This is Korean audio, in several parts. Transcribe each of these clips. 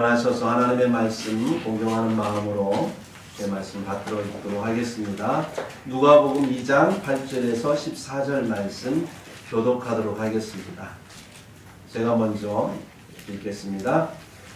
하셔서 하나님의 말씀 공경하는 마음으로 제 말씀 받들어 읽도록 하겠습니다. 누가복음 2장 8절에서 14절 말씀 교독하도록 하겠습니다. 제가 먼저 읽겠습니다.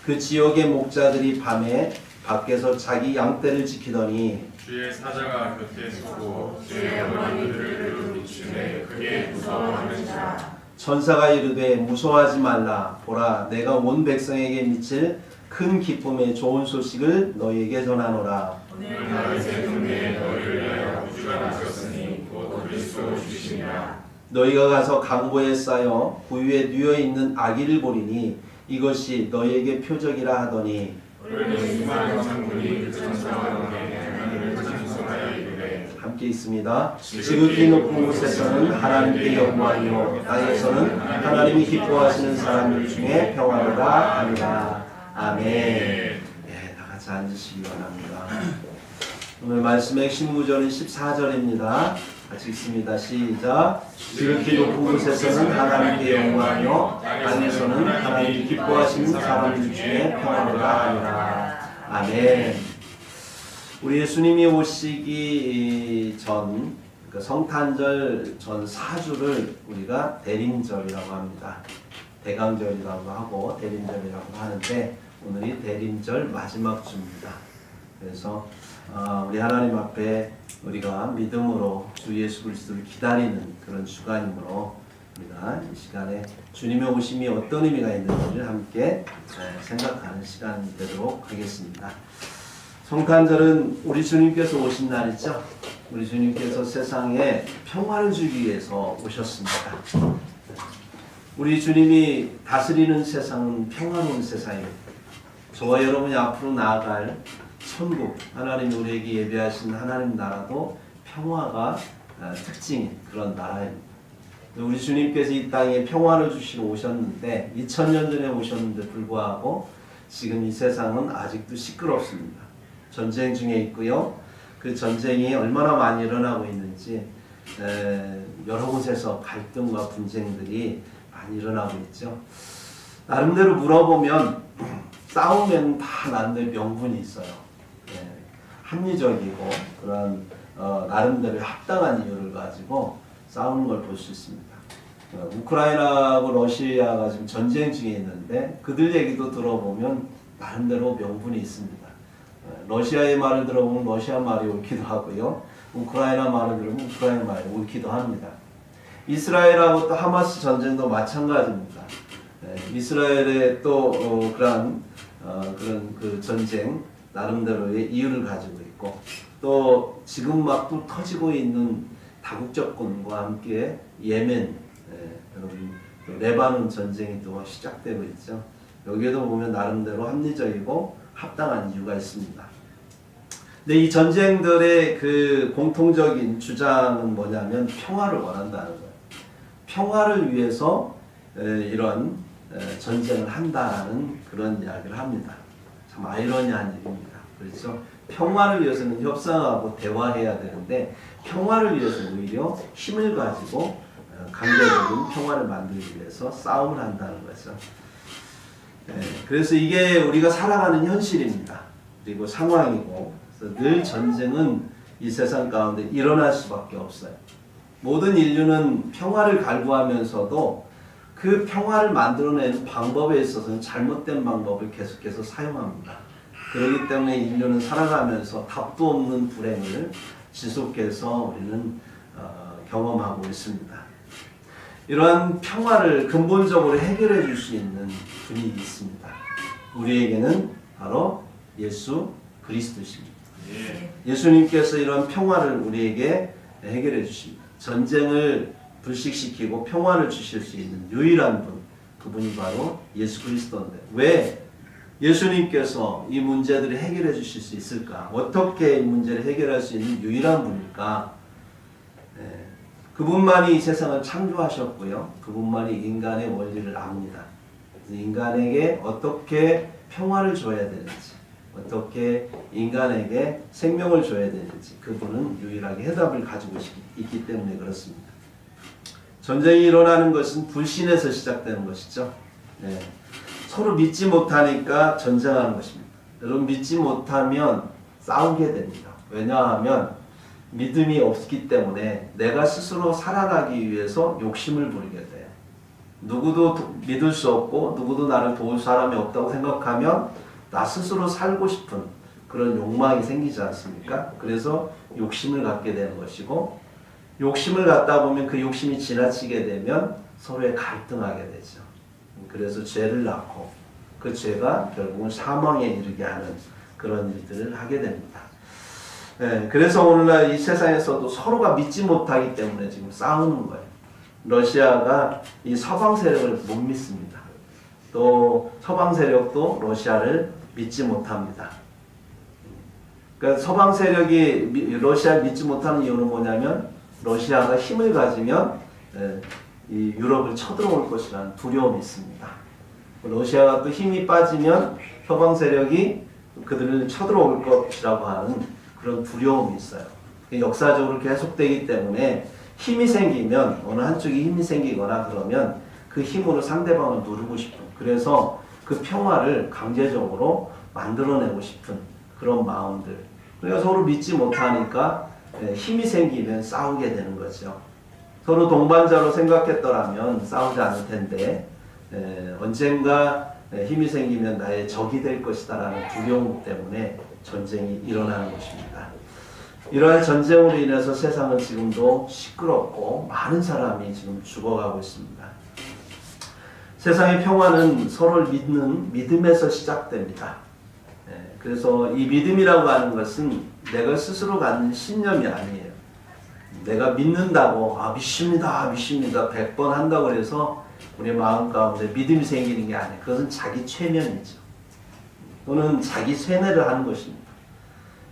그 지역의 목자들이 밤에 밖에서 자기 양떼를 지키더니 주의 사자가 곁에 서고 주의 어머니들을 비추매 크게 무서워하는지라. 천사가 이르되 무서워하지 말라. 보라, 내가 온 백성에게 미칠 큰 기쁨의 좋은 소식을 너희에게 전하노라. 오늘 다윗의 동네에 너희를 위하여 구주가 나셨으니 곧 그리스도 주시니라. 너희가 가서 강보에 쌓여 구유에 누워 있는 아기를 보리니 이것이 너희에게 표적이라 하더니 우리는 수많은 장군이 그 천사와 함께 하나님을 찬송하여 이르되 함께 있습니다. 지극히 높은 곳에서는 하나님께 영광이요 땅에서는 하나님이 기뻐하시는 사람들 중에 평화로다 하니라. 아멘. 네, 다 같이 앉으시기 바랍니다. 오늘 말씀의 핵심 구절은 14절입니다. 같이 읽습니다. 시작. 지극히 높은 곳에서는 하나님께 영광이요 땅에서는 하나님이 기뻐하시는 사람들 중에 평화로다 하니라. 아멘. 우리 예수님이 오시기 전 성탄절 전 4주를 우리가 대림절이라고 합니다. 대강절이라고 하고 대림절이라고 하는데 오늘이 대림절 마지막 주입니다. 그래서 우리 하나님 앞에 우리가 믿음으로 주 예수 그리스도를 기다리는 그런 주간이므로 우리가 이 시간에 주님의 오심이 어떤 의미가 있는지를 함께 생각하는 시간이 되도록 하겠습니다. 성탄절은 우리 주님께서 오신 날이죠. 우리 주님께서 세상에 평화를 주기 위해서 오셨습니다. 우리 주님이 다스리는 세상은 평화로운 세상입니다. 저와 여러분이 앞으로 나아갈 천국, 하나님이 우리에게 예비하신 하나님 나라도 평화가 특징인 그런 나라입니다. 우리 주님께서 이 땅에 평화를 주시러 오셨는데 2000년 전에 오셨는데 불구하고 지금 이 세상은 아직도 시끄럽습니다. 전쟁 중에 있고요. 그 전쟁이 얼마나 많이 일어나고 있는지 여러 곳에서 갈등과 분쟁들이 많이 일어나고 있죠. 나름대로 물어보면 싸우면 다 나름대로 명분이 있어요. 합리적이고 그런 나름대로 합당한 이유를 가지고 싸우는 걸 볼 수 있습니다. 우크라이나하고 러시아가 지금 전쟁 중에 있는데 그들 얘기도 들어보면 나름대로 명분이 있습니다. 러시아의 말을 들어보면 러시아 말이 옳기도 하고요. 우크라이나 말을 들으면 우크라이나 말이 옳기도 합니다. 이스라엘하고 또 하마스 전쟁도 마찬가지입니다. 이스라엘의 또 그런 그 전쟁 나름대로의 이유를 가지고 있고 또 지금 막 또 터지고 있는 다국적군과 함께 예멘, 여러분 또 레바논 전쟁이 또 시작되고 있죠. 여기에도 보면 나름대로 합리적이고 합당한 이유가 있습니다. 근데 이 전쟁들의 그 공통적인 주장은 뭐냐면 평화를 원한다는 거예요. 평화를 위해서 이런 전쟁을 한다라는 그런 이야기를 합니다. 참 아이러니한 얘기입니다. 그렇죠? 평화를 위해서는 협상하고 대화해야 되는데 평화를 위해서 오히려 힘을 가지고 강제적인 평화를 만들기 위해서 싸움을 한다는 거죠. 그래서 이게 우리가 살아가는 현실입니다. 그리고 상황이고 그래서 늘 전쟁은 이 세상 가운데 일어날 수밖에 없어요. 모든 인류는 평화를 갈구하면서도 그 평화를 만들어내는 방법에 있어서는 잘못된 방법을 계속해서 사용합니다. 그렇기 때문에 인류는 살아가면서 답도 없는 불행을 지속해서 우리는 경험하고 있습니다. 이러한 평화를 근본적으로 해결해 줄 수 있는 분이 있습니다. 우리에게는 바로 예수 그리스도십니다. 예수님께서 이런 평화를 우리에게 해결해 주십니다. 전쟁을 불식시키고 평화를 주실 수 있는 유일한 분, 그분이 바로 예수 그리스도인데 왜 예수님께서 이 문제들을 해결해 주실 수 있을까? 어떻게 이 문제를 해결할 수 있는 유일한 분일까? 그분만이 이 세상을 창조하셨고요. 그분만이 인간의 원리를 압니다. 그래서 인간에게 어떻게 평화를 줘야 되는지, 어떻게 인간에게 생명을 줘야 되는지 그분은 유일하게 해답을 가지고 있기 때문에 그렇습니다. 전쟁이 일어나는 것은 불신에서 시작되는 것이죠. 서로 믿지 못하니까 전쟁하는 것입니다. 여러분 믿지 못하면 싸우게 됩니다. 왜냐하면 믿음이 없기 때문에 내가 스스로 살아가기 위해서 욕심을 부리게 돼요. 누구도 믿을 수 없고 누구도 나를 도울 사람이 없다고 생각하면 나 스스로 살고 싶은 그런 욕망이 생기지 않습니까? 그래서 욕심을 갖게 되는 것이고 욕심을 갖다 보면 그 욕심이 지나치게 되면 서로의 갈등하게 되죠. 그래서 죄를 낳고 그 죄가 결국은 사망에 이르게 하는 그런 일들을 하게 됩니다. 네, 그래서 오늘날 이 세상에서도 서로가 믿지 못하기 때문에 지금 싸우는 거예요. 러시아가 이 서방 세력을 못 믿습니다. 또 서방 세력도 러시아를 믿지 못합니다. 그러니까 서방 세력이 러시아를 믿지 못하는 이유는 뭐냐면 러시아가 힘을 가지면 이 유럽을 쳐들어올 것이라는 두려움이 있습니다. 러시아가 또 힘이 빠지면 서방 세력이 그들을 쳐들어올 것이라고 하는 그런 두려움이 있어요. 역사적으로 계속되기 때문에 힘이 생기면 어느 한쪽이 힘이 생기거나 그러면 그 힘으로 상대방을 누르고 싶은 그래서 그 평화를 강제적으로 만들어내고 싶은 그런 마음들. 그러니까 서로 믿지 못하니까 힘이 생기면 싸우게 되는 거죠. 서로 동반자로 생각했더라면 싸우지 않을 텐데 언젠가 힘이 생기면 나의 적이 될 것이다라는 두려움 때문에 전쟁이 일어나는 것입니다. 이러한 전쟁으로 인해서 세상은 지금도 시끄럽고 많은 사람이 지금 죽어가고 있습니다. 세상의 평화는 서로를 믿는 믿음에서 시작됩니다. 그래서 이 믿음이라고 하는 것은 내가 스스로 갖는 신념이 아니에요. 내가 믿는다고 믿습니다 100번 한다고 해서 우리 마음 가운데 믿음이 생기는 게 아니에요. 그것은 자기 최면이죠. 또는 자기 쇠뇌를 하는 것입니다.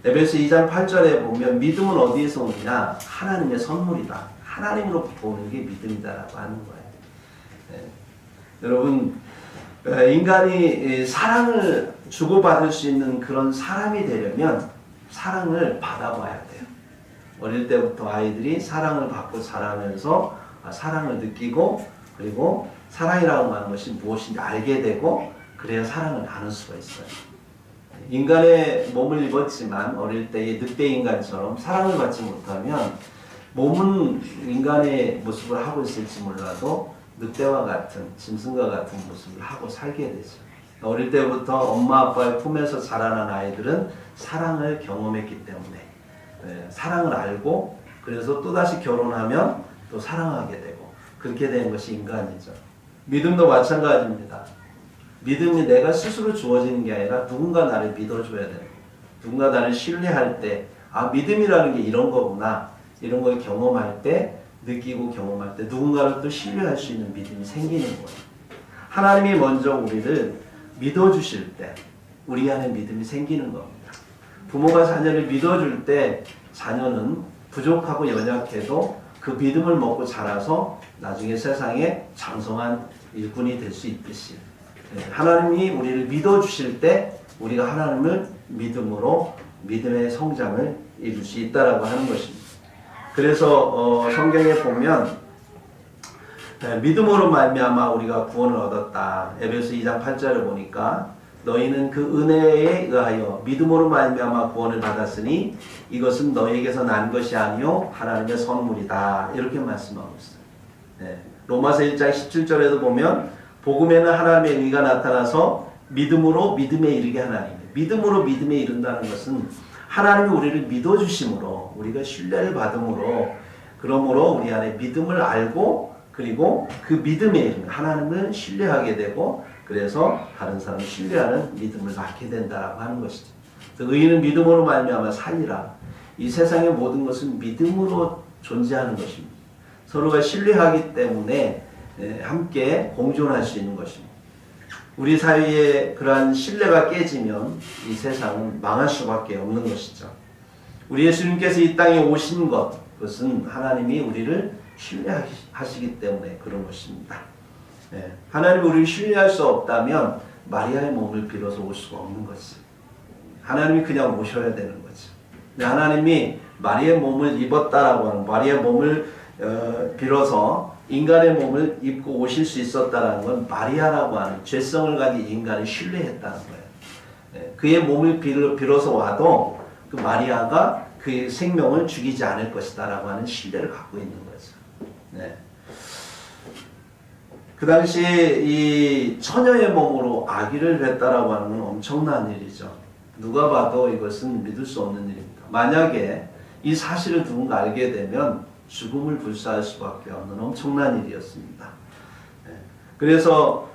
에베소 2장 8절에 보면 믿음은 어디에서 오느냐? 하나님의 선물이다. 하나님으로부터 오는 게 믿음이다라고 하는 거예요. 여러분 인간이 사랑을 주고받을 수 있는 그런 사람이 되려면 사랑을 받아봐야 돼요. 어릴 때부터 아이들이 사랑을 받고 자라면서 사랑을 느끼고 그리고 사랑이라고 하는 것이 무엇인지 알게 되고 그래야 사랑을 나눌 수가 있어요. 인간의 몸을 입었지만 어릴 때의 늑대 인간처럼 사랑을 받지 못하면 몸은 인간의 모습을 하고 있을지 몰라도 늑대와 같은 짐승과 같은 모습을 하고 살게 되죠. 어릴 때부터 엄마 아빠의 품에서 자라난 아이들은 사랑을 경험했기 때문에 사랑을 알고 그래서 또다시 결혼하면 또 사랑하게 되고 그렇게 되는 것이 인간이죠. 믿음도 마찬가지입니다. 믿음이 내가 스스로 주어지는 게 아니라 누군가 나를 믿어줘야 되는 거예요. 누군가 나를 신뢰할 때 믿음이라는 게 이런 거구나 이런 걸 경험할 때 느끼고 경험할 때 누군가를 또 신뢰할 수 있는 믿음이 생기는 거예요. 하나님이 먼저 우리를 믿어주실 때 우리 안에 믿음이 생기는 겁니다. 부모가 자녀를 믿어줄 때 자녀는 부족하고 연약해도 그 믿음을 먹고 자라서 나중에 세상에 장성한 일꾼이 될 수 있듯이 하나님이 우리를 믿어주실 때 우리가 하나님을 믿음으로 믿음의 성장을 이룰 수 있다라고 하는 것입니다. 그래서 성경에 보면 믿음으로 말미암아 우리가 구원을 얻었다. 에베소 2장 8절을 보니까 너희는 그 은혜에 의하여 믿음으로 말미암아 구원을 받았으니 이것은 너희에게서 난 것이 아니요 하나님의 선물이다. 이렇게 말씀하고 있어요. 로마서 1장 17절에도 보면 복음에는 하나님의 의가 나타나서 믿음으로 믿음에 이르게 하나님. 믿음으로 믿음에 이른다는 것은 하나님이 우리를 믿어주심으로 우리가 신뢰를 받음으로 그러므로 우리 안에 믿음을 알고 그리고 그 믿음에 이르는 하나님을 신뢰하게 되고 그래서 다른 사람을 신뢰하는 믿음을 갖게 된다라고 하는 것이죠. 의인은 믿음으로 말미암아 살리라. 이 세상의 모든 것은 믿음으로 존재하는 것입니다. 서로가 신뢰하기 때문에 함께 공존할 수 있는 것입니다. 우리 사이에 그러한 신뢰가 깨지면 이 세상은 망할 수밖에 없는 것이죠. 우리 예수님께서 이 땅에 오신 것, 그것은 하나님이 우리를 신뢰하시기 때문에 그런 것입니다. 하나님이 우리를 신뢰할 수 없다면 마리아의 몸을 빌어서 올 수가 없는 거지. 하나님이 그냥 오셔야 되는 거죠. 하나님이 마리아의 몸을 입었다라고 하는 마리아의 몸을 빌어서 인간의 몸을 입고 오실 수 있었다는 건 마리아라고 하는 죄성을 가진 인간을 신뢰했다는 거예요. 그의 몸을 빌어서 와도 그 마리아가 그의 생명을 죽이지 않을 것이다라고 하는 신뢰를 갖고 있는 거죠. 네. 그 당시에 이 처녀의 몸으로 아기를 뵀다라고 하는 건 엄청난 일이죠. 누가 봐도 이것은 믿을 수 없는 일입니다. 만약에 이 사실을 누군가 알게 되면 죽음을 불사할 수밖에 없는 엄청난 일이었습니다. 그래서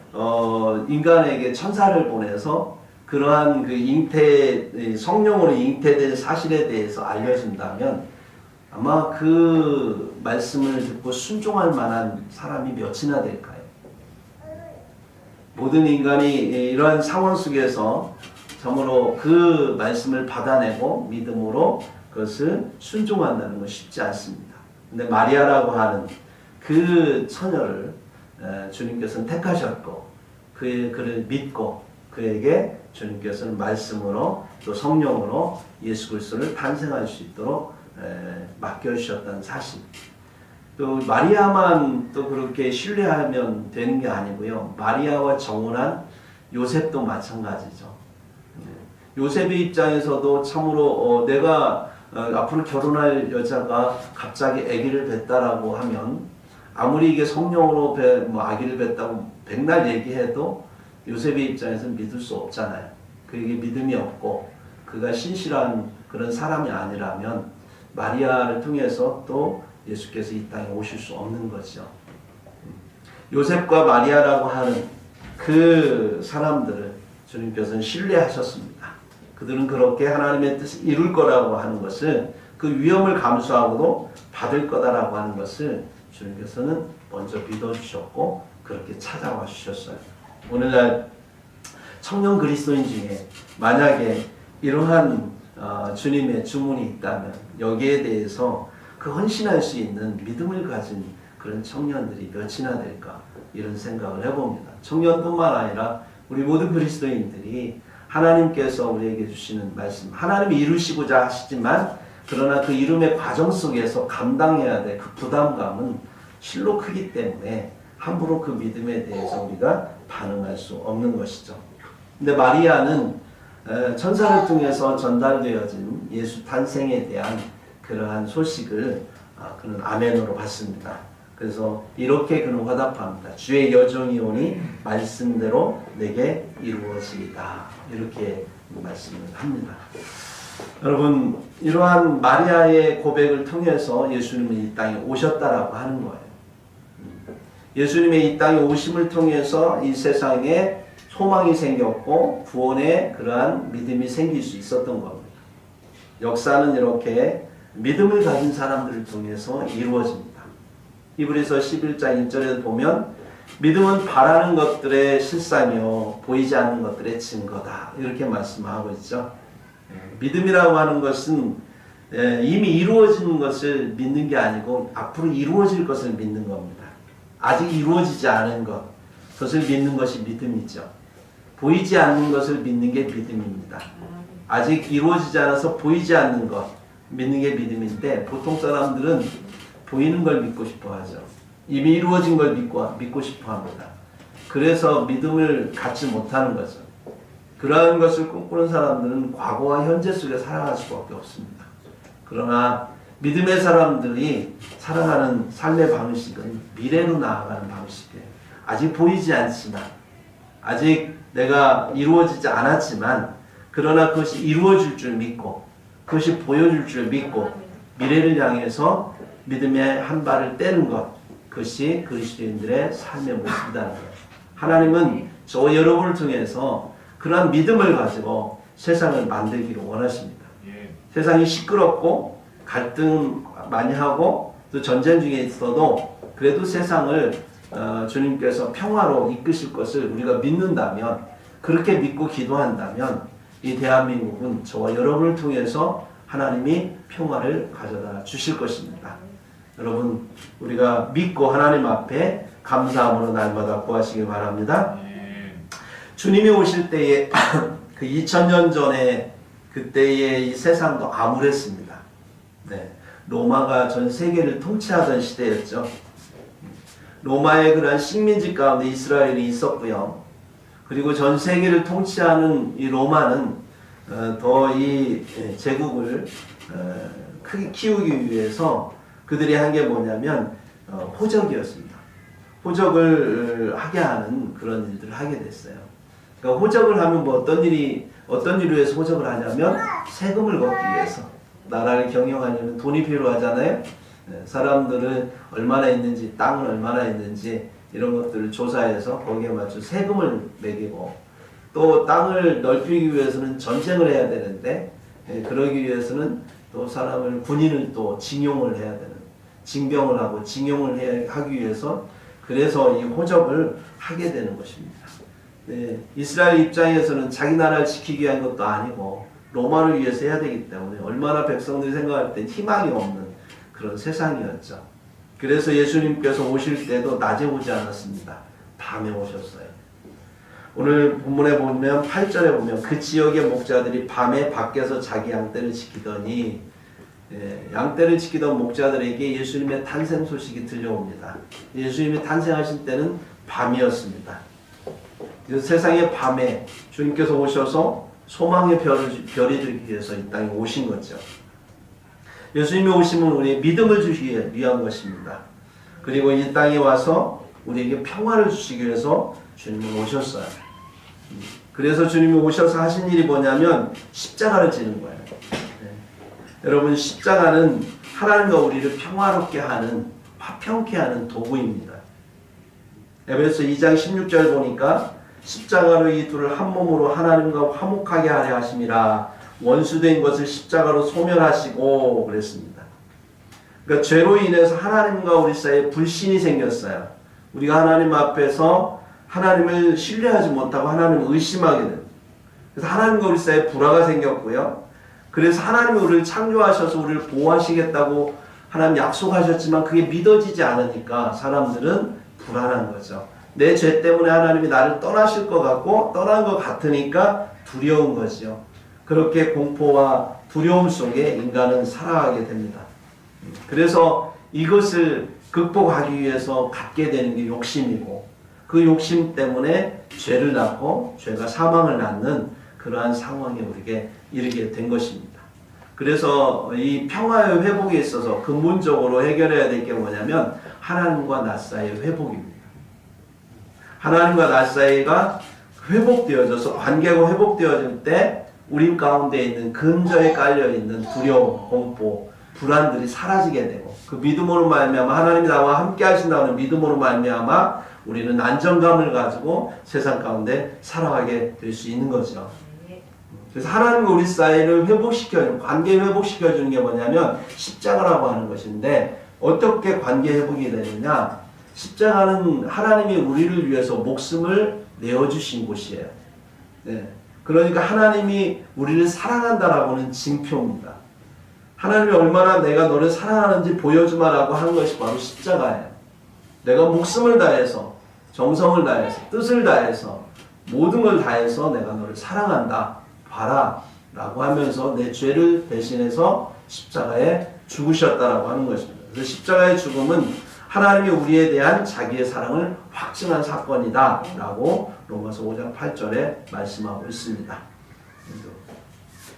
인간에게 천사를 보내서 그러한 그 성령으로 잉태된 사실에 대해서 알려준다면 아마 그 말씀을 듣고 순종할 만한 사람이 몇이나 될까요? 모든 인간이 이러한 상황 속에서 참으로 그 말씀을 받아내고 믿음으로 그것을 순종한다는 건 쉽지 않습니다. 근데 마리아라고 하는 그 처녀를 주님께서는 택하셨고 그를 믿고 그에게 주님께서는 말씀으로 또 성령으로 예수 그리스도를 탄생할 수 있도록 맡겨주셨다는 사실. 또 마리아만 또 그렇게 신뢰하면 되는 게 아니고요. 마리아와 정혼한 요셉도 마찬가지죠. 요셉의 입장에서도 참으로 내가 앞으로 결혼할 여자가 갑자기 아기를 뵀다라고 하면 아무리 이게 성령으로 아기를 뵀다고 백날 얘기해도 요셉의 입장에서는 믿을 수 없잖아요. 그에게 믿음이 없고 그가 신실한 그런 사람이 아니라면 마리아를 통해서 또 예수께서 이 땅에 오실 수 없는 거죠. 요셉과 마리아라고 하는 그 사람들을 주님께서는 신뢰하셨습니다. 그들은 그렇게 하나님의 뜻을 이룰 거라고 하는 것을 그 위험을 감수하고도 받을 거다라고 하는 것을 주님께서는 먼저 믿어주셨고 그렇게 찾아와 주셨어요. 오늘날 청년 그리스도인 중에 만약에 이러한 주님의 주문이 있다면 여기에 대해서 그 헌신할 수 있는 믿음을 가진 그런 청년들이 몇이나 될까 이런 생각을 해봅니다. 청년뿐만 아니라 우리 모든 그리스도인들이 하나님께서 우리에게 주시는 말씀 하나님이 이루시고자 하시지만 그러나 그 이름의 과정 속에서 감당해야 될 그 부담감은 실로 크기 때문에 함부로 그 믿음에 대해서 우리가 반응할 수 없는 것이죠. 근데 마리아는 천사를 통해서 전달되어진 예수 탄생에 대한 그러한 소식을 그는 아멘으로 받습니다. 그래서 이렇게 그는 화답합니다. 주의 여종이 오니 말씀대로 내게 이루어지이다. 이렇게 말씀을 합니다. 여러분 이러한 마리아의 고백을 통해서 예수님이 이 땅에 오셨다라고 하는 거예요. 예수님의 이 땅에 오심을 통해서 이 세상에 소망이 생겼고 구원의 그러한 믿음이 생길 수 있었던 겁니다. 역사는 이렇게 믿음을 가진 사람들을 통해서 이루어집니다. 히브리서 11장 1절에 보면 믿음은 바라는 것들의 실상이요 보이지 않는 것들의 증거다. 이렇게 말씀하고 있죠. 믿음이라고 하는 것은 이미 이루어진 것을 믿는 게 아니고 앞으로 이루어질 것을 믿는 겁니다. 아직 이루어지지 않은 것, 그것을 믿는 것이 믿음이죠. 보이지 않는 것을 믿는 게 믿음입니다. 아직 이루어지지 않아서 보이지 않는 것, 믿는 게 믿음인데 보통 사람들은 보이는 걸 믿고 싶어 하죠. 이미 이루어진 걸 믿고 싶어 합니다. 그래서 믿음을 갖지 못하는 거죠. 그러한 것을 꿈꾸는 사람들은 과거와 현재 속에 살아갈 수밖에 없습니다. 그러나 믿음의 사람들이 살아가는 삶의 방식은 미래로 나아가는 방식이에요. 아직 보이지 않지만, 아직 내가 이루어지지 않았지만, 그러나 그것이 이루어질 줄 믿고, 그것이 보여줄 줄 믿고, 미래를 향해서 믿음의 한 발을 떼는 것, 그것이 그리스도인들의 삶의 모습이라는 거예요. 하나님은 저 여러분을 통해서 그러한 믿음을 가지고 세상을 만들기를 원하십니다. 세상이 시끄럽고 갈등 많이 하고 또 전쟁 중에 있어도 그래도 세상을 주님께서 평화로 이끄실 것을 우리가 믿는다면, 그렇게 믿고 기도한다면 이 대한민국은 저와 여러분을 통해서 하나님이 평화를 가져다 주실 것입니다. 여러분 우리가 믿고 하나님 앞에 감사함으로 날마다 구하시기 바랍니다. 주님이 오실 때에 그 2000년 전에 그때의 이 세상도 암울했습니다. 네, 로마가 전 세계를 통치하던 시대였죠. 로마의 그러한 식민지 가운데 이스라엘이 있었고요. 그리고 전 세계를 통치하는 이 로마는 더 이 제국을 크게 키우기 위해서 그들이 한 게 뭐냐면 호적이었습니다. 호적을 하게 하는 그런 일들을 하게 됐어요. 그러니까 호적을 하면 뭐 어떤 일을 위해서 호적을 하냐면 세금을 걷기 위해서, 나라를 경영하려면 돈이 필요하잖아요. 사람들은 얼마나 있는지, 땅은 얼마나 있는지 이런 것들을 조사해서 거기에 맞춰 세금을 매기고, 또 땅을 넓히기 위해서는 전쟁을 해야 되는데 그러기 위해서는 또 군인을 또 징용을 해야 되는, 징병을 하고 징용을 하기 위해서 그래서 이 호적을 하게 되는 것입니다. 네, 이스라엘 입장에서는 자기 나라를 지키기 위한 것도 아니고 로마를 위해서 해야 되기 때문에 얼마나 백성들이 생각할 때 희망이 없는 그런 세상이었죠. 그래서 예수님께서 오실 때도 낮에 오지 않았습니다. 밤에 오셨어요. 오늘 본문에 보면 8절에 보면 그 지역의 목자들이 밤에 밖에서 자기 양떼를 지키더니, 양떼를 지키던 목자들에게 예수님의 탄생 소식이 들려옵니다. 예수님이 탄생하신 때는 밤이었습니다. 그래서 세상의 밤에 주님께서 오셔서 소망의 별이 되기 위해서 이 땅에 오신 거죠. 예수님이 오심은 우리의 믿음을 주시기 위한 것입니다. 그리고 이 땅에 와서 우리에게 평화를 주시기 위해서 주님은 오셨어요. 그래서 주님이 오셔서 하신 일이 뭐냐면 십자가를 지는 거예요. 여러분, 십자가는 하나님과 우리를 평화롭게 하는, 화평케 하는 도구입니다. 에베소 2장 16절 보니까 십자가로 이 둘을 한 몸으로 하나님과 화목하게 하려 하심이라, 원수된 것을 십자가로 소멸하시고 그랬습니다. 그러니까 죄로 인해서 하나님과 우리 사이에 불신이 생겼어요. 우리가 하나님 앞에서 하나님을 신뢰하지 못하고 하나님을 의심하게 됩니다. 그래서 하나님과 우리 사이에 불화가 생겼고요. 그래서 하나님이 우리를 창조하셔서 우리를 보호하시겠다고 하나님 약속하셨지만 그게 믿어지지 않으니까 사람들은 불안한 거죠. 내 죄 때문에 하나님이 나를 떠나실 것 같고 떠난 것 같으니까 두려운 거죠. 그렇게 공포와 두려움 속에 인간은 살아가게 됩니다. 그래서 이것을 극복하기 위해서 갖게 되는 게 욕심이고, 그 욕심 때문에 죄를 낳고 죄가 사망을 낳는 그러한 상황에 우리에게 이르게 된 것입니다. 그래서 이 평화의 회복에 있어서 근본적으로 해결해야 될 게 뭐냐면 하나님과 나 사이의 회복입니다. 하나님과 나 사이가 회복되어져서 관계가 회복되어질 때 우리 가운데 있는 근저에 깔려있는 두려움, 공포, 불안들이 사라지게 되고, 그 믿음으로 말미암아 하나님이 나와 함께 하신다는 믿음으로 말미암아 우리는 안정감을 가지고 세상 가운데 살아가게 될 수 있는 거죠. 그래서 하나님과 우리 사이를 관계 회복시켜주는 게 뭐냐면 십자가라고 하는 것인데, 어떻게 관계 회복이 되느냐? 십자가는 하나님이 우리를 위해서 목숨을 내어주신 곳이에요. 네. 그러니까 하나님이 우리를 사랑한다라고는 징표입니다. 하나님이 얼마나 내가 너를 사랑하는지 보여주마라고 하는 것이 바로 십자가예요. 내가 목숨을 다해서, 정성을 다해서, 뜻을 다해서, 모든 걸 다해서 내가 너를 사랑한다, 봐라 라고 하면서 내 죄를 대신해서 십자가에 죽으셨다라고 하는 것입니다. 그래서 십자가의 죽음은 하나님이 우리에 대한 자기의 사랑을 확증한 사건이다 라고 로마서 5장 8절에 말씀하고 있습니다.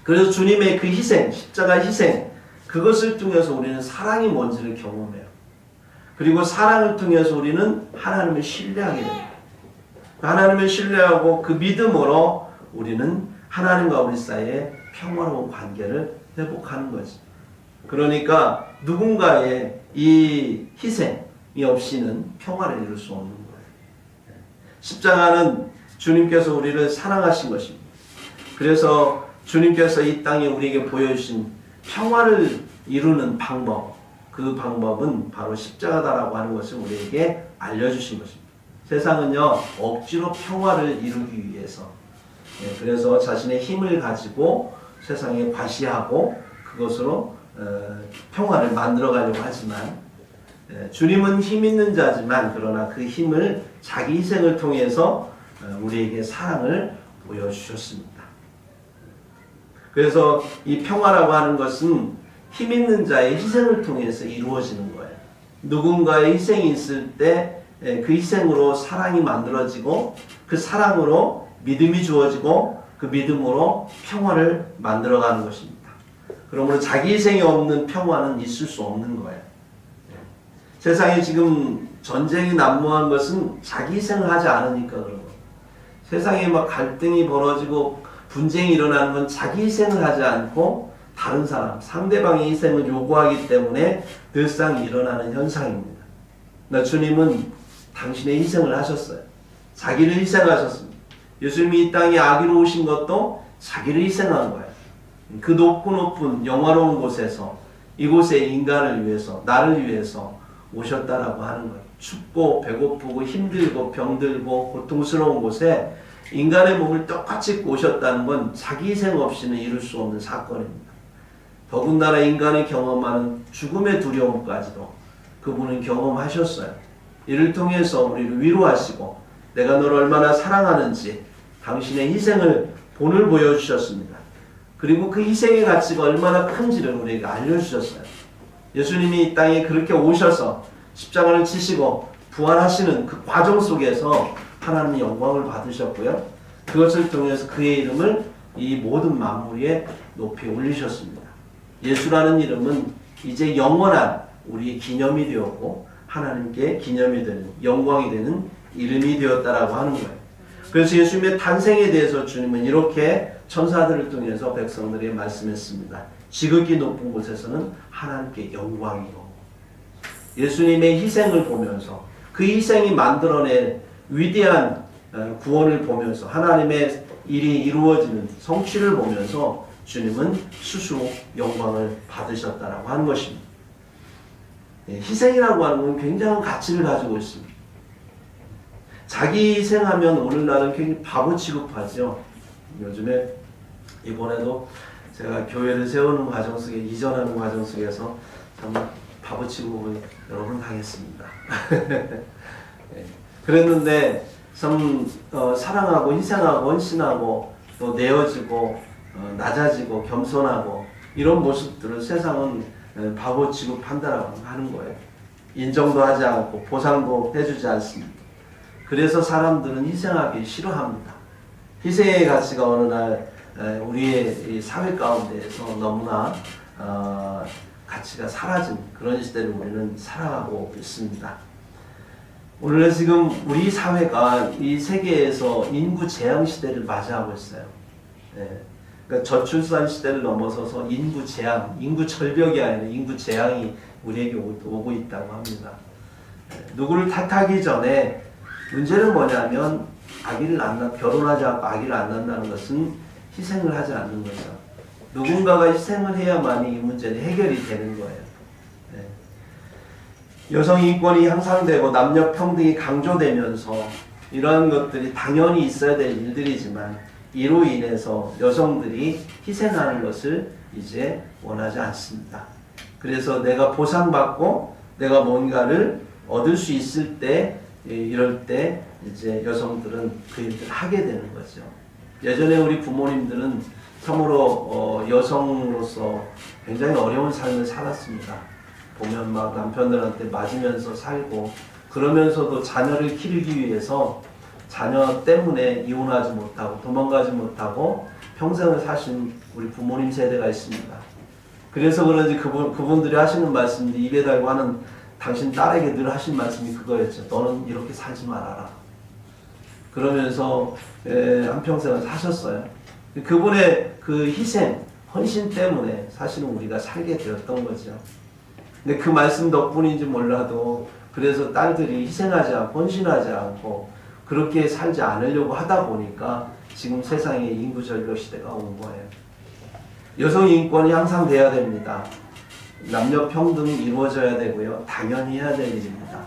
그래서 주님의 그 희생, 십자가 희생, 그것을 통해서 우리는 사랑이 뭔지를 경험해요. 그리고 사랑을 통해서 우리는 하나님을 신뢰하게 됩니다. 하나님을 신뢰하고 그 믿음으로 우리는 하나님과 우리 사이에 평화로운 관계를 회복하는 거지. 그러니까 누군가의 이 희생이 없이는 평화를 이룰 수 없는 거예요. 십자가는 주님께서 우리를 사랑하신 것입니다. 그래서 주님께서 이 땅에 우리에게 보여주신 평화를 이루는 방법, 그 방법은 바로 십자가다라고 하는 것을 우리에게 알려주신 것입니다. 세상은요, 억지로 평화를 이루기 위해서, 그래서 자신의 힘을 가지고 세상에 과시하고 그것으로 평화를 만들어가려고 하지만, 주님은 힘 있는 자지만 그러나 그 힘을 자기 희생을 통해서 우리에게 사랑을 보여주셨습니다. 그래서 이 평화라고 하는 것은 힘 있는 자의 희생을 통해서 이루어지는 거예요. 누군가의 희생이 있을 때 그 희생으로 사랑이 만들어지고 그 사랑으로 믿음이 주어지고 그 믿음으로 평화를 만들어가는 것입니다. 그러므로 자기 희생이 없는 평화는 있을 수 없는 거예요. 세상에 지금 전쟁이 난무한 것은 자기 희생을 하지 않으니까 그런 거예요. 세상에 막 갈등이 벌어지고 분쟁이 일어나는 건 자기 희생을 하지 않고 다른 사람, 상대방의 희생을 요구하기 때문에 늘상 일어나는 현상입니다. 주님은 당신의 희생을 하셨어요. 자기를 희생하셨습니다. 예수님이 이 땅에 아기로 오신 것도 자기를 희생한 거예요. 그 높은 영화로운 곳에서 이곳에 인간을 위해서, 나를 위해서 오셨다라고 하는 거예요. 춥고 배고프고 힘들고 병들고 고통스러운 곳에 인간의 몸을 똑같이 입고 오셨다는 건 자기 희생 없이는 이룰 수 없는 사건입니다. 더군다나 인간이 경험하는 죽음의 두려움까지도 그분은 경험하셨어요. 이를 통해서 우리를 위로하시고 내가 너를 얼마나 사랑하는지 당신의 희생을 본을 보여주셨습니다. 그리고 그 희생의 가치가 얼마나 큰지를 우리에게 알려주셨어요. 예수님이 이 땅에 그렇게 오셔서 십자가를 치시고 부활하시는 그 과정 속에서 하나님의 영광을 받으셨고요. 그것을 통해서 그의 이름을 이 모든 만물 위에 높이 올리셨습니다. 예수라는 이름은 이제 영원한 우리의 기념이 되었고 하나님께 기념이 되는 영광이 되는 이름이 되었다라고 하는 거예요. 그래서 예수님의 탄생에 대해서 주님은 이렇게 천사들을 통해서 백성들에게 말씀했습니다. 지극히 높은 곳에서는 하나님께 영광이요. 예수님의 희생을 보면서 그 희생이 만들어낸 위대한 구원을 보면서 하나님의 일이 이루어지는 성취를 보면서 주님은 스스로 영광을 받으셨다라고 하는 것입니다. 희생이라고 하는 건 굉장한 가치를 가지고 있습니다. 자기 희생하면 오늘날은 굉장히 바보 취급하죠. 요즘에 이번에도 제가 교회를 세우는 과정 속에 이전하는 과정 속에서 참 바보 취급을 여러 번 당했습니다. 그랬는데 참 사랑하고 희생하고 헌신하고 또 내어지고 낮아지고 겸손하고 이런 모습들을 세상은 바보 취급한다라고 하는 거예요. 인정도 하지 않고 보상도 해주지 않습니다. 그래서 사람들은 희생하기 싫어합니다. 희생의 가치가 어느 날 우리의 이 사회 가운데에서 너무나 가치가 사라진 그런 시대를 우리는 살아가고 있습니다. 오늘은 지금 우리 사회가 이 세계에서 인구 재앙 시대를 맞이하고 있어요. 그러니까 저출산 시대를 넘어서서 인구 재앙, 인구 절벽이 아니라 인구 재앙이 우리에게 오고 있다고 합니다. 누구를 탓하기 전에 문제는 뭐냐면 결혼하지 않고 아기를 안 낳는다는 것은 희생을 하지 않는 거죠. 누군가가 희생을 해야만이 이 문제는 해결이 되는 거예요. 여성 인권이 향상되고 남녀 평등이 강조되면서 이러한 것들이 당연히 있어야 될 일들이지만 이로 인해서 여성들이 희생하는 것을 이제 원하지 않습니다. 그래서 내가 보상받고 내가 뭔가를 얻을 수 있을 때 이럴 때 이제 여성들은 그 일들을 하게 되는 거죠. 예전에 우리 부모님들은 참으로 여성으로서 굉장히 어려운 삶을 살았습니다. 보면 막 남편들한테 맞으면서 살고 그러면서도 자녀를 기르기 위해서 자녀 때문에 이혼하지 못하고 도망가지 못하고 평생을 사신 우리 부모님 세대가 있습니다. 그래서 그런지 그분들이 하시는 말씀이 입에 달고 하는 당신 딸에게 늘 하신 말씀이 그거였죠. 너는 이렇게 살지 말아라. 그러면서 한평생을 사셨어요. 그분의 그 희생, 헌신 때문에 사실은 우리가 살게 되었던 거죠. 근데 그 말씀 덕분인지 몰라도 그래서 딸들이 희생하지 않고 헌신하지 않고 그렇게 살지 않으려고 하다 보니까 지금 세상에 인구 절벽 시대가 온 거예요. 여성 인권이 향상돼야 됩니다. 남녀 평등이 이루어져야 되고요. 당연히 해야 될 일입니다.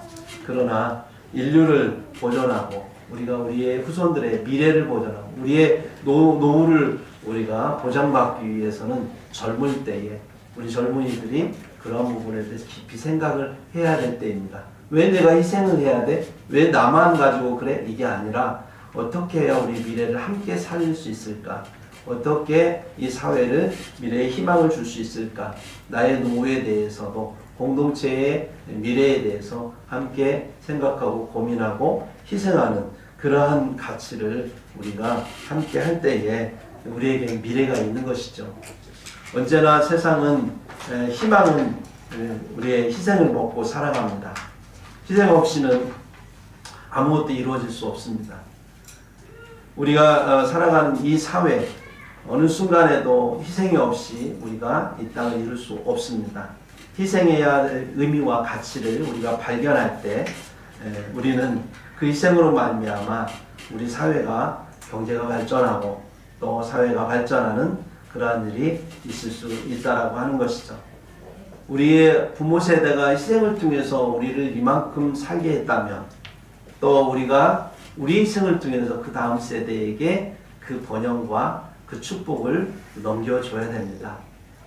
그러나 인류를 보존하고 우리가 우리의 후손들의 미래를 보존하고 우리의 노후를 우리가 보장받기 위해서는 젊을 때에 우리 젊은이들이 그런 부분에 대해서 깊이 생각을 해야 될 때입니다. 왜 내가 희생을 해야 돼? 왜 나만 가지고 그래? 이게 아니라 어떻게 해야 우리 미래를 함께 살릴 수 있을까? 어떻게 이 사회를 미래의 희망을 줄 수 있을까? 나의 노후에 대해서도 공동체의 미래에 대해서 함께 생각하고 고민하고 희생하는 그러한 가치를 우리가 함께 할 때에 우리에게 미래가 있는 것이죠. 언제나 세상은 희망은 우리의 희생을 먹고 살아갑니다. 희생 없이는 아무것도 이루어질 수 없습니다. 우리가 살아가는 이 사회 어느 순간에도 희생이 없이 우리가 이 땅을 이룰 수 없습니다. 희생해야 할 의미와 가치를 우리가 발견할 때 우리는 그 희생으로 말미암아 우리 사회가 경제가 발전하고 또 사회가 발전하는 그러한 일이 있을 수 있다라고 하는 것이죠. 우리의 부모 세대가 희생을 통해서 우리를 이만큼 살게 했다면 또 우리가 우리 희생을 통해서 그 다음 세대에게 그 번영과 그 축복을 넘겨줘야 됩니다.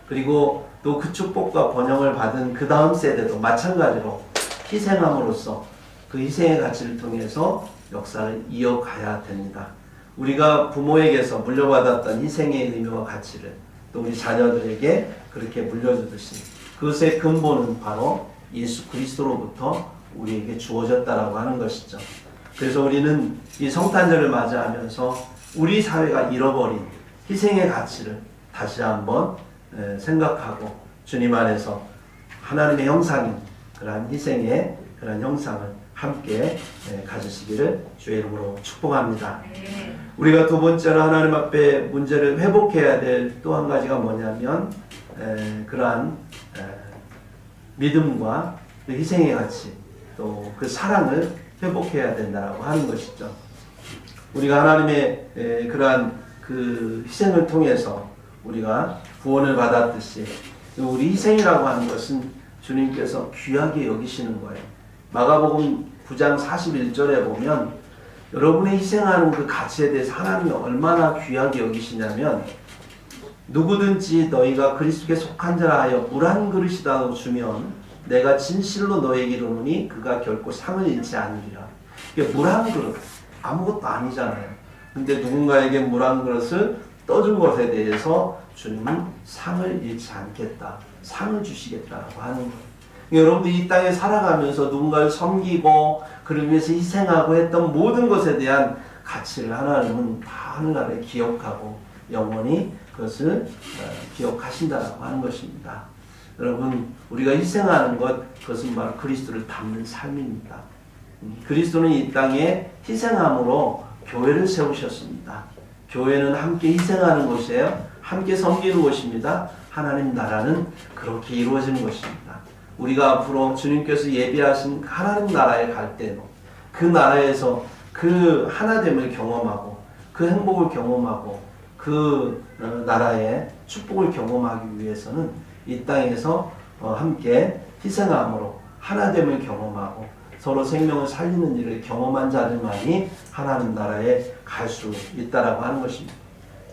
그리고 또 그 축복과 번영을 받은 그 다음 세대도 마찬가지로 희생함으로써 그 희생의 가치를 통해서 역사를 이어가야 됩니다. 우리가 부모에게서 물려받았던 희생의 의미와 가치를 또 우리 자녀들에게 그렇게 물려주듯이 그것의 근본은 바로 예수 그리스도로부터 우리에게 주어졌다라고 하는 것이죠. 그래서 우리는 이 성탄절을 맞이하면서 우리 사회가 잃어버린 희생의 가치를 다시 한번 생각하고 주님 안에서 하나님의 형상인 그러한 희생의 그러한 형상을 함께 가지시기를 주의 이름으로 축복합니다. 우리가 두 번째로 하나님 앞에 문제를 회복해야 될 또 한 가지가 뭐냐면 그러한 믿음과 그 희생의 가치 또 그 사랑을 회복해야 된다고 하는 것이죠. 우리가 하나님의 그러한 그 희생을 통해서 우리가 구원을 받았듯이 우리 희생이라고 하는 것은 주님께서 귀하게 여기시는 거예요. 마가복음 9장 41절에 보면 여러분의 희생하는 그 가치에 대해서 하나님이 얼마나 귀하게 여기시냐면 누구든지 너희가 그리스도께 속한 자라 하여 물 한 그릇이라도 주면 내가 진실로 너에게 이르노니 그가 결코 상을 잃지 않으리라. 이게 물 한 그릇 아무것도 아니잖아요. 근데 누군가에게 물 한 그릇을 떠준 것에 대해서 주님은 상을 잃지 않겠다. 상을 주시겠다라고 하는 거예요. 여러분들이 이 땅에 살아가면서 누군가를 섬기고 그를 위해서 희생하고 했던 모든 것에 대한 가치를 하나님은 다 하늘나라에 기억하고 영원히 그것을 기억하신다라고 하는 것입니다. 여러분 우리가 희생하는 것 그것은 바로 그리스도를 닮는 삶입니다. 그리스도는 이 땅에 희생함으로 교회를 세우셨습니다. 교회는 함께 희생하는 곳이에요. 함께 섬기는 곳입니다. 하나님 나라는 그렇게 이루어지는 것입니다. 우리가 앞으로 주님께서 예비하신 하나님 나라에 갈 때도 그 나라에서 그 하나됨을 경험하고 그 행복을 경험하고 그 나라의 축복을 경험하기 위해서는 이 땅에서 함께 희생함으로 하나됨을 경험하고 서로 생명을 살리는 일을 경험한 자들만이 하나님 나라에 갈 수 있다라고 하는 것입니다.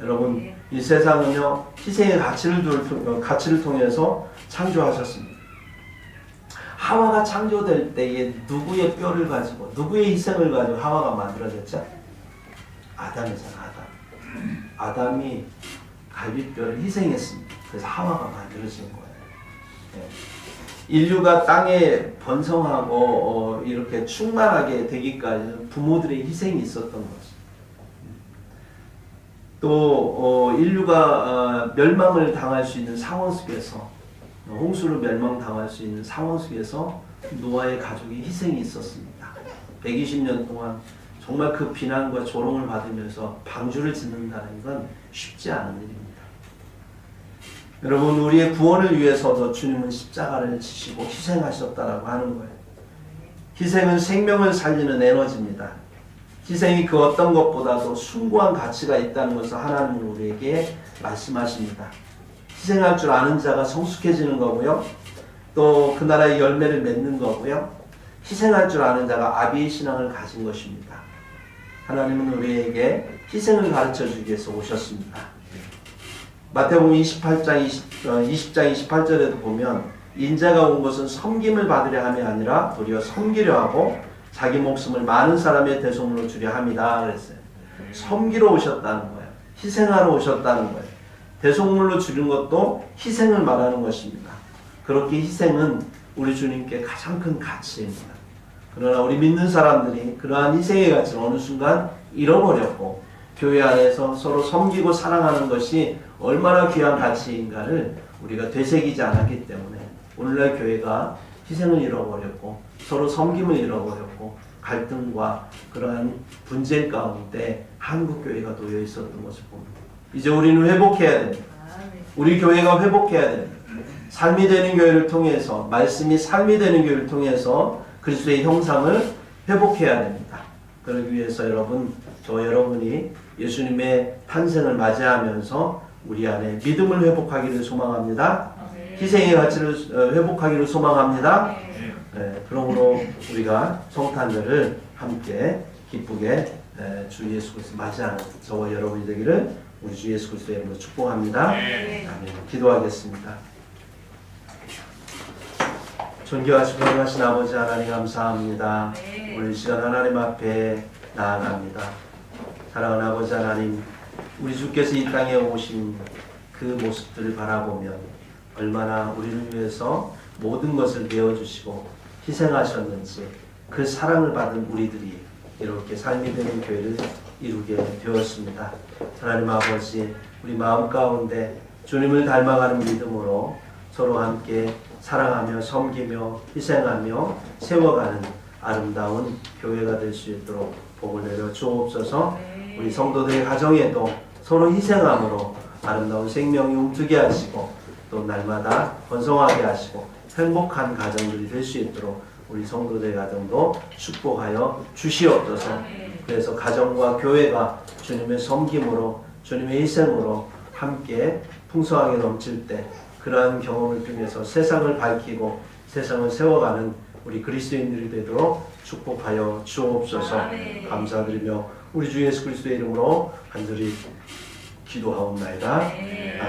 여러분 이 세상은요 희생의 가치를 통해서 창조하셨습니다. 하와가 창조될 때에 누구의 뼈를 가지고 누구의 희생을 가지고 하와가 만들어졌죠? 아담이잖아. 아담이 갈비뼈를 희생했습니다. 그래서 하와가 만들어진 거예요. 네. 인류가 땅에 번성하고 이렇게 충만하게 되기까지는 부모들의 희생이 있었던 거죠. 또 인류가 멸망을 당할 수 있는 상황 속에서 홍수로 멸망당할 수 있는 상황 속에서 노아의 가족의 희생이 있었습니다. 120년 동안 정말 그 비난과 조롱을 받으면서 방주를 짓는다는 건 쉽지 않은 일입니다. 여러분 우리의 구원을 위해서도 주님은 십자가를 지시고 희생하셨다라고 하는 거예요. 희생은 생명을 살리는 에너지입니다. 희생이 그 어떤 것보다도 숭고한 가치가 있다는 것을 하나님은 우리에게 말씀하십니다. 희생할 줄 아는 자가 성숙해지는 거고요. 또 그 나라의 열매를 맺는 거고요. 희생할 줄 아는 자가 아비의 신앙을 가진 것입니다. 하나님은 우리에게 희생을 가르쳐 주기 위해서 오셨습니다. 마태복음 20장 28절에도 보면 인자가 온 것은 섬김을 받으려 함이 아니라 도리어 섬기려 하고 자기 목숨을 많은 사람의 대속물로 주려 함이다 그랬어요. 섬기러 오셨다는 거예요. 희생하러 오셨다는 거예요. 대속물로 주는 것도 희생을 말하는 것입니다. 그렇게 희생은 우리 주님께 가장 큰 가치입니다. 그러나 우리 믿는 사람들이 그러한 희생의 가치를 어느 순간 잃어버렸고 교회 안에서 서로 섬기고 사랑하는 것이 얼마나 귀한 가치인가를 우리가 되새기지 않았기 때문에 오늘날 교회가 희생을 잃어버렸고 서로 섬김을 잃어버렸고 갈등과 그러한 분쟁 가운데 한국 교회가 놓여 있었던 것을 봅니다. 이제 우리는 회복해야 됩니다. 우리 교회가 회복해야 됩니다. 삶이 되는 교회를 통해서 말씀이 삶이 되는 교회를 통해서 그리스도의 형상을 회복해야 됩니다. 그러기 위해서 저 여러분이 예수님의 탄생을 맞이하면서 우리 안에 믿음을 회복하기를 소망합니다. 희생의 가치를 회복하기를 소망합니다. 네, 그러므로 우리가 성탄절을 함께 기쁘게 주 예수 그리스도 맞이하는 저와 여러분이 되기를 우리 주 예수 그리스도의 이름으로 축복합니다. 아멘. 기도하겠습니다. 존귀하시고 거룩하신 아버지 하나님 감사합니다. 오늘 시간 하나님 앞에 나아갑니다. 사랑하는 아버지 하나님, 우리 주께서 이 땅에 오신 그 모습들을 바라보면 얼마나 우리를 위해서 모든 것을 내어주시고 희생하셨는지 그 사랑을 받은 우리들이 이렇게 삶이 되는 교회를 이루게 되었습니다. 하나님 아버지, 우리 마음 가운데 주님을 닮아가는 믿음으로 서로 함께 사랑하며 섬기며 희생하며 세워가는 아름다운 교회가 될 수 있도록 복을 내려 주옵소서. 우리 성도들의 가정에도 서로 희생함으로 아름다운 생명이 움트게 하시고 또 날마다 번성하게 하시고 행복한 가정들이 될 수 있도록 우리 성도들의 가정도 축복하여 주시옵소서. 그래서 가정과 교회가 주님의 섬김으로 주님의 희생으로 함께 풍성하게 넘칠 때 그러한 경험을 통해서 세상을 밝히고 세상을 세워가는 우리 그리스도인들이 되도록 축복하여 주옵소서. 감사드리며 우리 주 예수 그리스도의 이름으로 간절히 기도하옵나이다. 아멘.